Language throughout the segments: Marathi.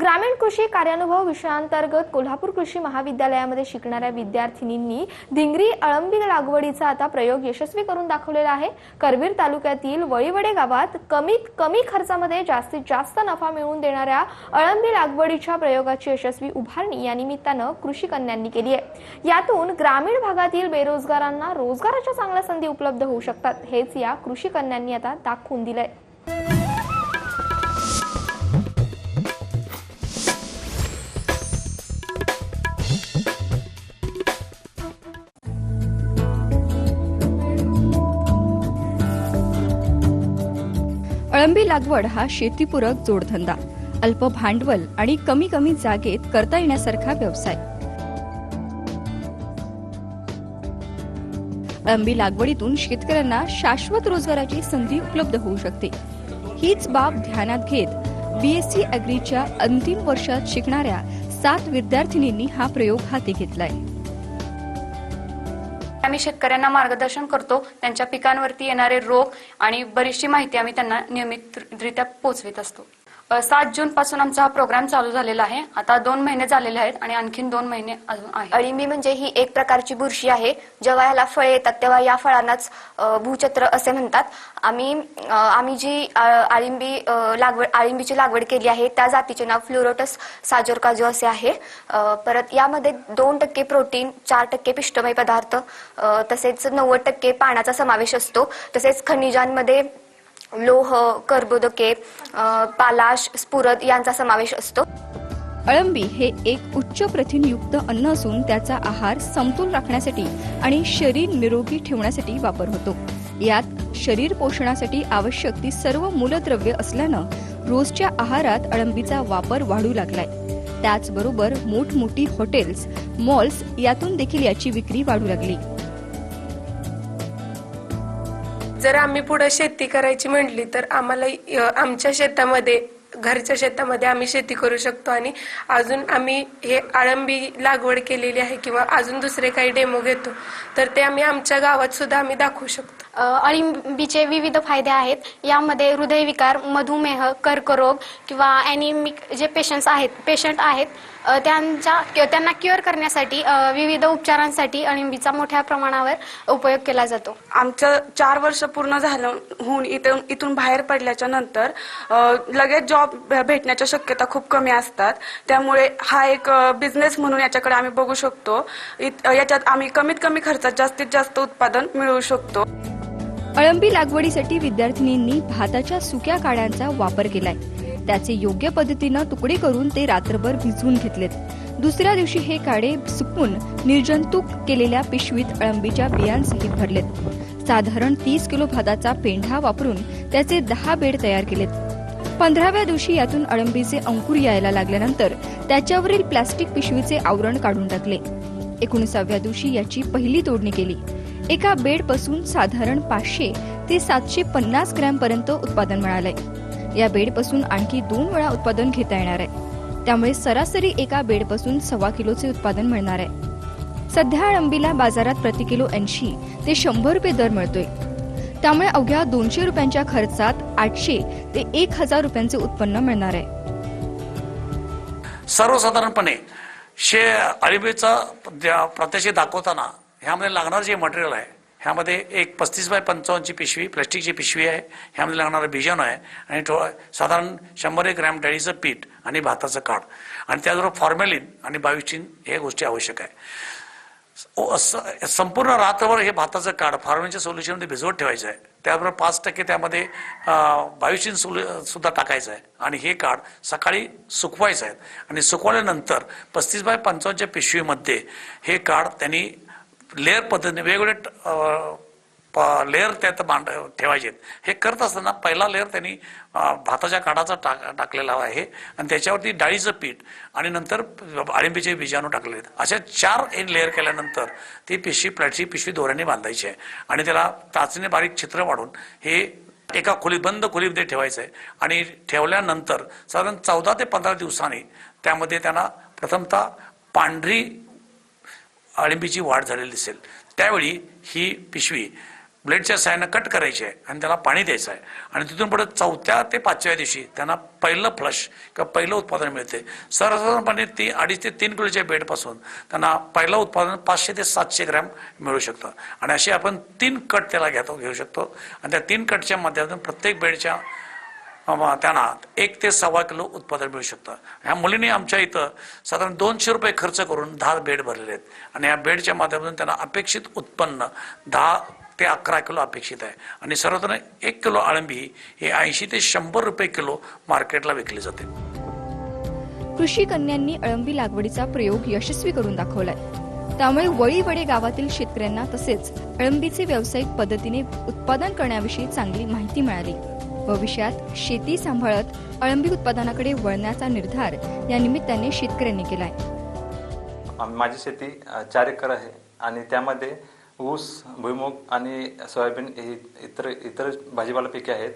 ग्रामीण कृषी कार्यानुभव विषयांतर्गत कोल्हापूर कृषी महाविद्यालयामध्ये शिकणाऱ्या विद्यार्थिनींनी धिंगरी अळंबी लागवडीचा आता प्रयोग यशस्वी करून दाखवलेला आहे। करवीर तालुक्यातील वळीवडे गावात कमीत कमी खर्चामध्ये जास्तीत जास्त नफा मिळवून देणाऱ्या अळंबी लागवडीच्या प्रयोगाची यशस्वी उभारणी या निमित्तानं कृषी कन्यांनी केली आहे। यातून ग्रामीण भागातील बेरोजगारांना रोजगाराच्या चांगल्या संधी उपलब्ध होऊ शकतात, हेच या कृषी कन्यांनी आता दाखवून दिलंय। अळंबी लागवड हा शेतीपूरक जोडधंदा, अल्प भांडवल आणि कमी जागेत करता येण्यासारखा व्यवसाय। अळंबी लागवडीतून शेतकऱ्यांना शाश्वत रोजगाराची संधी उपलब्ध होऊ शकते। हीच बाब ध्यानात घेत BSc ॲग्रीच्या अंतिम वर्षात शिकणाऱ्या 7 विद्यार्थिनींनी हा प्रयोग हाती घेतलाय। आम्ही शेतकऱ्यांना मार्गदर्शन करतो, त्यांच्या पिकांवरती येणारे रोग आणि बरीचशी माहिती आम्ही त्यांना नियमितरित्या पोहोचवित असतो। 7 जून पासून आमचा हा प्रोग्राम चालू झालेला आहे। आता 2 महिने झालेले आहेत आणि आणखीन 2 महिने अजून आहेत। अळिंबी म्हणजे ही एक प्रकारची बुरशी आहे। जेव्हा याला फळे येतात तेव्हा या फळांनाच भूचक्र असे म्हणतात। आम्ही जी अळिंबीची लागवड केली आहे त्या जातीचे नाव फ्लोरोटस साजोरकाजो असे आहे। परत यामध्ये 2% प्रोटीन, 4% पिष्टमय पदार्थ, तसेच 90% पाण्याचा समावेश असतो। तसेच खनिजांमध्ये लोह, कर्बोदके, पालाश, स्फुरद यांचा समावेश असतो। अळंबी हे एक उच्च प्रथिनयुक्त अन्न असून त्याचा आहार समतोल राखण्यासाठी आणि शरीर निरोगी ठेवण्यासाठी वापर होतो। यात शरीर पोषणासाठी आवश्यक ती सर्व मूलद्रव्ये असल्यानं रोजच्या आहारात अळंबीचा वापर वाढू लागलाय। त्याचबरोबर मोठमोठी हॉटेल्स, मॉल्स यातून देखील याची विक्री वाढू लागली। जर आम्ही पुढे शेती करायची म्हटली तर आम्हाला आमच्या शेतामध्ये, घरच्या शेतामध्ये आम्ही शेती करू शकतो आणि अजून आम्ही हे अळंबी लागवड केलेली आहे किंवा अजून दुसरे काही डेमो घेतो तर ते आम्ही आमच्या गावात सुद्धा आम्ही दाखवू शकतो। अळिंबीचे विविध फायदे आहेत। यामध्ये हृदयविकार, मधुमेह, कर्करोग किंवा ॲनिमिक जे पेशंट आहेत त्यांना क्युअर करण्यासाठी विविध उपचारांसाठी अळिंबीचा मोठ्या प्रमाणावर उपयोग केला जातो। आमचं 4 वर्ष पूर्ण होऊन इथून बाहेर पडल्याच्या नंतर लगेच जॉब भेटण्याच्या शक्यता खूप कमी असतात। त्यामुळे हा एक बिझनेस म्हणून याच्याकडे आम्ही बघू शकतो। याच्यात आम्ही कमीत कमी खर्चात जास्तीत जास्त उत्पादन मिळवू शकतो। अळंबी लागवडीसाठी विद्यार्थिनींनी भाताच्या सुक्या काड्यांचा वापर केलाय। त्याचे योग्य पद्धतीनं तुकडे करून ते रात्रभर भिजवून घेतलेत। दुसऱ्या दिवशी हे काडे सुकवून निर्जंतुक केलेल्या पिशवीत अळंबीच्या बियांसहित भरलेत। साधारण 30 किलो भाताचा पेंढा वापरून त्याचे 10 बेड तयार केलेत। 15व्या दिवशी यातून अळंबीचे अंकुर यायला लागल्यानंतर त्याच्यावरील प्लास्टिक पिशवीचे आवरण काढून टाकले। 19व्या दिवशी याची पहिली तोडणी केली। एका बेडपासून साधारण 500 ते 750 ग्रॅम पर्यंत उत्पादन मिळालंय। या बेडपासून आणखी 2 वेळा उत्पादन घेता येणार आहे। त्यामुळे सरासरी एका बेडपासून 1.25 किलोचे उत्पादन मिळणार आहे। सध्या अळंबीला बाजारात प्रति किलो 80 ते 100 रुपये दर मिळतोय। त्यामुळे अवघ्या 200 रुपयांच्या खर्चात 800 ते 1000 रुपयांचे उत्पन्न मिळणार आहे। सर्वसाधारणपणे अळंबीचा प्रात्यक्षिक दाखवताना ह्यामध्ये लागणारे जे मटेरियल आहे ह्यामध्ये एक 35 बाय 55 ची पिशवी, प्लास्टिकची पिशवी आहे। ह्यामध्ये लागणारं बिजाणू आहे आणि साधारण 100 ग्रॅम डाळीचं पीठ आणि भाताचं काढ आणि त्याचबरोबर फॉर्मॅलिन आणि बायोस्टीन हे गोष्टी आवश्यक आहे। संपूर्ण रात्रभर हे भाताचं काढ फॉर्मॅलिनच्या सोल्युशनमध्ये भिजवत ठेवायचं आहे। त्याबरोबर 5% त्यामध्ये बायोस्टीन सुद्धा टाकायचं आहे आणि हे काढ सकाळी सुकवायचं आहे आणि सुकवल्यानंतर 35 बाय 55 च्या पिशवीमध्ये हे काढ त्यांनी लेअर पद्धतीने वेगवेगळे लेअर त्यात ठेवायचे। हे करत असताना पहिला लेअर त्यांनी भाताच्या काढाचा टाकलेला आहे आणि त्याच्यावरती डाळीचं पीठ आणि नंतर अळंबीचे बीजाणू टाकले आहेत। अशा 4 लेअर केल्यानंतर ती प्लास्टिक पिशवी दोऱ्याने बांधायची आहे आणि त्याला टाचीने बारीक छिद्र वाढून हे एका बंद खोलीमध्ये ठेवायचं आहे आणि ठेवल्यानंतर साधारण 14 ते 15 दिवसांनी त्यामध्ये त्यांना प्रथमतः पांढरी अळंबीची वाढ झालेली दिसेल। त्यावेळी ही पिशवी ब्लेडच्या साहाय्यानं कट करायचे आहे आणि त्याला पाणी द्यायचं आहे आणि तिथून पुढे 4थ्या ते 5व्या दिवशी त्यांना पहिलं फ्लश किंवा पहिलं उत्पादन मिळते. सर्वसाधारणपणे 2.5 ते 3 किलोच्या बेडपासून त्यांना पहिलं उत्पादन 500 ते 700 ग्रॅम मिळू शकतं आणि असे आपण 3 कट त्याला घेऊ शकतो आणि त्या 3 कटच्या माध्यमातून प्रत्येक बेडच्या त्यांना 1 ते 1.25 किलो उत्पादन मिळू शकतं. ह्या मुलींनी आमच्या इथं साधारण 200 रुपये खर्च करून 10 बेड भरलेले आहेत आणि या बेडच्या माध्यमातून त्यांना अपेक्षित उत्पन्न 10 ते 11 किलो अपेक्षित आहे आणि सर्वत्र 1 किलो अळंबी हे 80 ते 100 रुपये किलो मार्केटला विकली जाते. कृषी कन्यांनी अळंबी लागवडीचा प्रयोग यशस्वी करून दाखवलाय. त्यामुळे वळीवडे गावातील शेतकऱ्यांना तसेच अळंबीचे व्यावसायिक पद्धतीने उत्पादन करण्याविषयी चांगली माहिती मिळाली. भविष्यात शेती सांभाळत अळंबी उत्पादनाकडे वळण्याचा निर्धार या निमित्ताने शेतकऱ्यांनी केलाय. माझी शेती 4 एकर आहे आणि त्यामध्ये ऊस, भुईमूग आणि सोयाबीन ही इतर भाजीपाला पिके आहेत.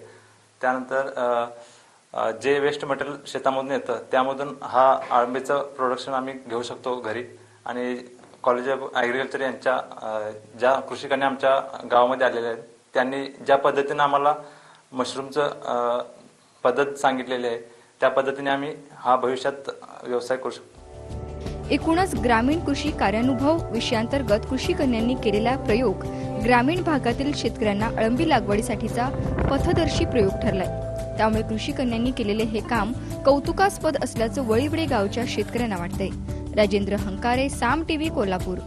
त्यानंतर जे वेस्ट मटेरियल शेतामधून येतं त्यामधून हा अळंबीचं प्रोडक्शन आम्ही घेऊ शकतो घरी. आणि कॉलेज ऑफ ॲग्रिकल्चर यांच्या ज्या कृषी कन्या आमच्या गावामध्ये आलेल्या आहेत त्यांनी ज्या पद्धतीनं आम्हाला मशरूमचं पद्धत सांगितलेली आहे त्या पद्धतीने आम्ही हा भविष्यात व्यवसाय करू शकतो. एकूणच ग्रामीण कृषी कार्यानुभव विषयांतर्गत कृषी कन्यांनी केलेला प्रयोग ग्रामीण भागातील शेतकऱ्यांना अळंबी लागवडीसाठीचा पथदर्शी प्रयोग ठरलाय. त्यामुळे कृषी कन्यांनी केलेले हे काम कौतुकास्पद असल्याचं वळीवडे गावच्या शेतकऱ्यांना वाटतंय. राजेंद्र हंकारे, साम टीव्ही, कोल्हापूर.